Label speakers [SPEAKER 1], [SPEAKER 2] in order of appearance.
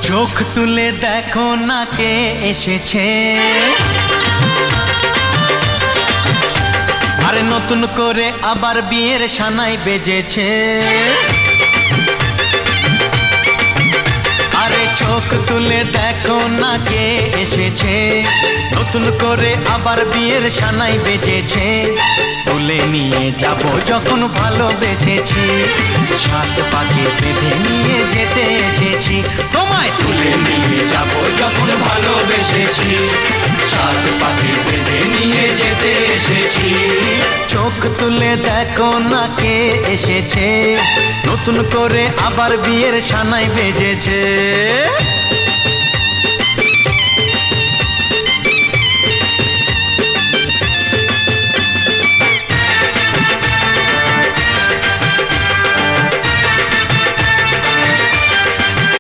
[SPEAKER 1] চোখ তুলে দেখো না কে এসেছে, আরে নতুন করে আবার বিয়ের সানাই বেজেছে। আরে চোখ তুলে দেখো না কে এসেছে, নতুন করে আবার বিয়ের সানাই বেজেছে। তুলে নিয়ে যাব যখন ভালোবেসেছি, সাত পাকে বেঁধে নিয়ে যেতে এসেছি। তোমায় তুলে নিয়ে যাব যখন ভালোবেসেছি, সাত পাকে বেঁধে নিয়ে যেতে এসেছি। চোখ তুলে দেখো না কে এসেছে, নতুন করে আবার বিয়ের সানাই বেজেছে।